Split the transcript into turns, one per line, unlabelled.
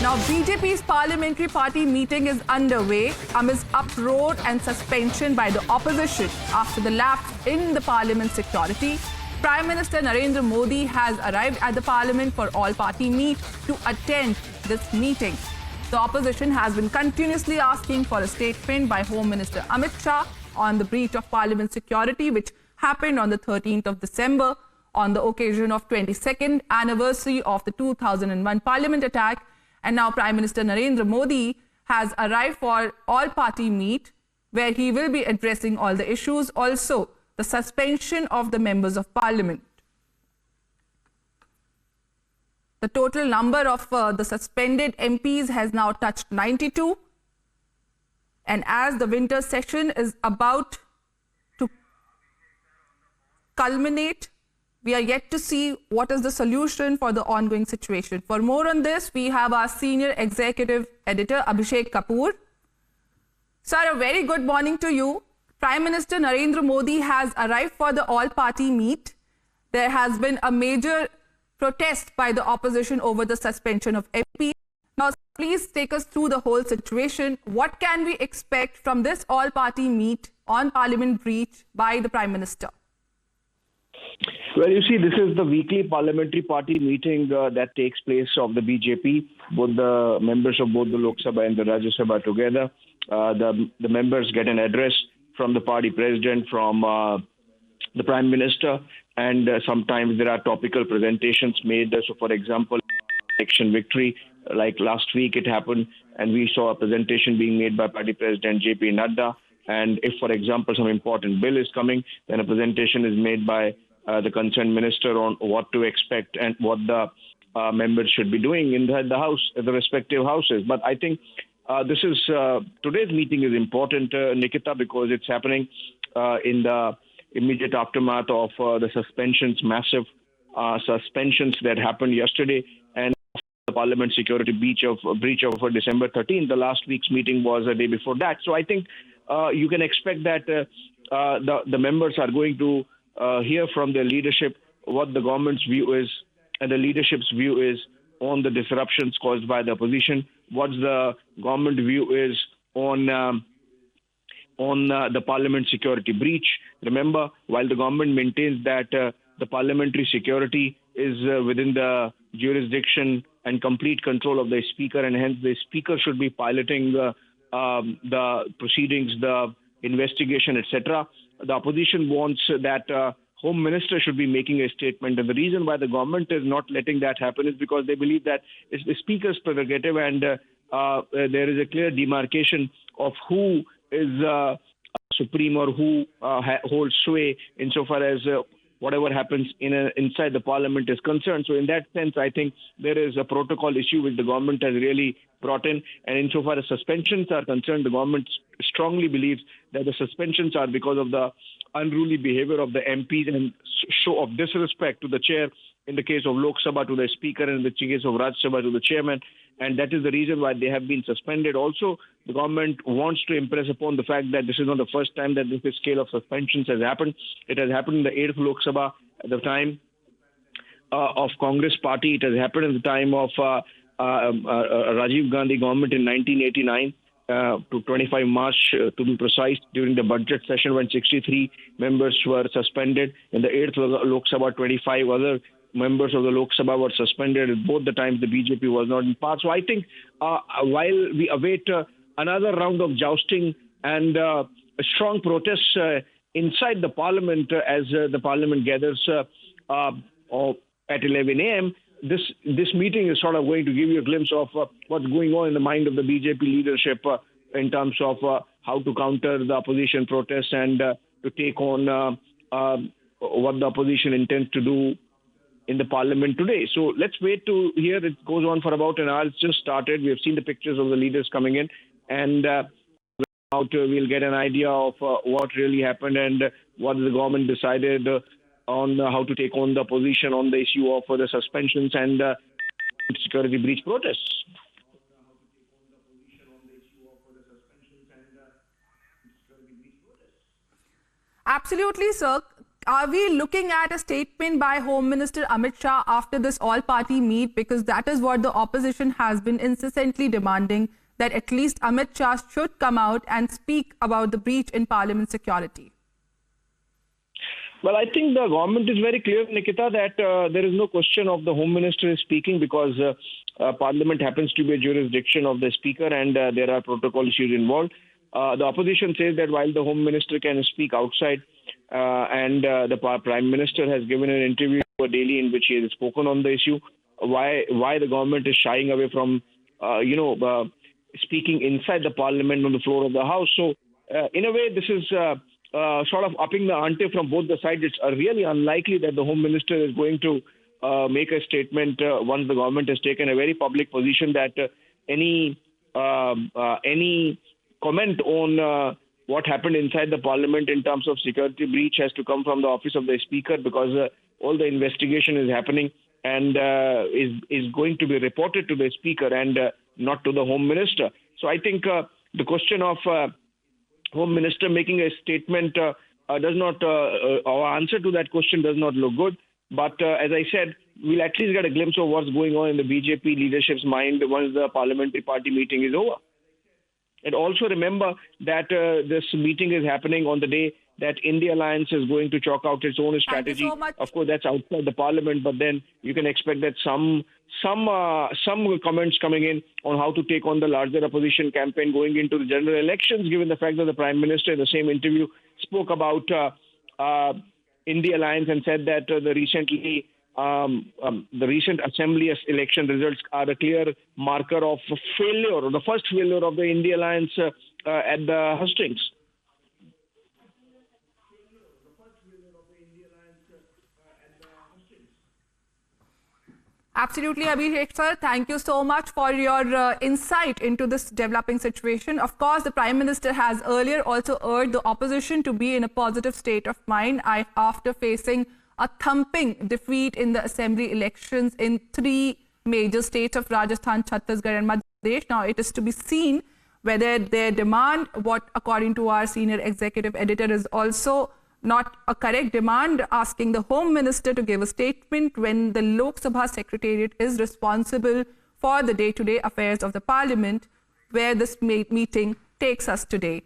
Now, BJP's parliamentary party meeting is underway amidst uproar and suspension by the opposition after the lapse in the parliament security. Prime Minister Narendra Modi has arrived at the parliament for all-party meet to attend this meeting. The opposition has been continuously asking for a statement by Home Minister Amit Shah on the breach of parliament security, which happened on the 13th of December on the occasion of 22nd anniversary of the 2001 parliament attack. And now Prime Minister Narendra Modi has arrived for all-party meet where he will be addressing all the issues, also the suspension of the members of parliament. The total number of the suspended MPs has now touched 92. And as the winter session is about to culminate, we are yet to see what is the solution for the ongoing situation. For more on this, we have our senior executive editor, Abhishek Kapoor. Sir, a very good morning to you. Prime Minister Narendra Modi has arrived for the all-party meet. There has been a major protest by the opposition over the suspension of MPs. Now, please take us through the whole situation. What can we expect from this all-party meet on Parliament breach by the Prime Minister?
Well, you see, this is the weekly parliamentary party meeting that takes place of the BJP. Both the members of both the Lok Sabha and the Rajya Sabha together. The members get an address from the party president, from the Prime Minister, and sometimes there are topical presentations made. So, for example, election victory, like last week it happened, and we saw a presentation being made by Party President JP Nadda. And if, for example, some important bill is coming, then a presentation is made by the concerned minister on what to expect and what the members should be doing in the house, the respective houses. But I think today's meeting is important, Nikita, because it's happening in the immediate aftermath of the massive suspensions that happened yesterday, and the parliament security breach of December 13th. The last week's meeting was a day before that. So I think you can expect that the members are going to hear from their leadership what the government's view is and the leadership's view is on the disruptions caused by the opposition, what the government view is on the parliament security breach. Remember, while the government maintains that the parliamentary security is within the jurisdiction and complete control of the speaker, and hence the speaker should be piloting the proceedings, the investigation, etc., the opposition wants that Home Minister should be making a statement. And the reason why the government is not letting that happen is because they believe that it's the Speaker's prerogative, and there is a clear demarcation of who is supreme or who holds sway insofar as whatever happens inside the parliament is concerned. So in that sense, I think there is a protocol issue which the government has really brought in. And insofar as suspensions are concerned, the government strongly believes that the suspensions are because of the unruly behavior of the MPs and show of disrespect to the chair, in the case of Lok Sabha to the speaker, and in the case of Rajya Sabha to the chairman. And that is the reason why they have been suspended. Also, the government wants to impress upon the fact that this is not the first time that this scale of suspensions has happened. It has happened in the 8th Lok Sabha at the time of Congress party. It has happened at the time of Rajiv Gandhi government in 1989 to 25 March, to be precise, during the budget session when 63 members were suspended. In the 8th Lok Sabha, 25 other members of the Lok Sabha were suspended. At both the times, the BJP was not in part. So I think while we await another round of jousting and strong protests inside the parliament as the parliament gathers at 11 a.m., this meeting is sort of going to give you a glimpse of what's going on in the mind of the BJP leadership in terms of how to counter the opposition protests and to take on what the opposition intends to do in the parliament today. So let's wait to hear. It goes on for about an hour. It's just started. We have seen the pictures of the leaders coming in, and we'll get an idea of what really happened and what the government decided on how to take on the opposition on the issue of the suspensions and security breach protests.
Absolutely, sir. are we looking at a statement by Home Minister Amit Shah after this all-party meet? Because that is what the opposition has been incessantly demanding, that at least Amit Shah should come out and speak about the breach in Parliament security.
Well, I think the government is very clear, Nikita, that there is no question of the Home Minister is speaking, because Parliament happens to be a jurisdiction of the Speaker, and there are protocol issues involved. The opposition says that while the Home Minister can speak outside, and the Prime Minister has given an interview to a daily in which he has spoken on the issue, why the government is shying away from, speaking inside the Parliament on the floor of the House. So, in a way, this is sort of upping the ante from both the sides. It's really unlikely that the Home Minister is going to make a statement once the government has taken a very public position that any comment on what happened inside the Parliament in terms of security breach has to come from the office of the Speaker, because all the investigation is happening and is going to be reported to the Speaker and not to the Home Minister. So I think the question of Home Minister making a statement does not, our answer to that question does not look good. But as I said, we'll at least get a glimpse of what's going on in the BJP leadership's mind once the parliamentary party meeting is over. And also remember that this meeting is happening on the day that India Alliance is going to chalk out its own strategy.
Thank you so much.
Of course, that's outside the parliament, but then you can expect that some comments coming in on how to take on the larger opposition campaign going into the general elections, given the fact that the Prime Minister in the same interview spoke about India Alliance and said that the recent assembly election results are a clear marker of failure, or the first failure of the India Alliance at the hustings.
Absolutely, Abhishek sir. Thank you so much for your insight into this developing situation. Of course, the Prime Minister has earlier also urged the opposition to be in a positive state of mind after facing a thumping defeat in the assembly elections in 3 major states of Rajasthan, Chhattisgarh and Madhya Pradesh. Now, it is to be seen whether their demand, what according to our senior executive editor is also not a correct demand, asking the Home Minister to give a statement when the Lok Sabha Secretariat is responsible for the day-to-day affairs of the Parliament, where this meeting takes us today.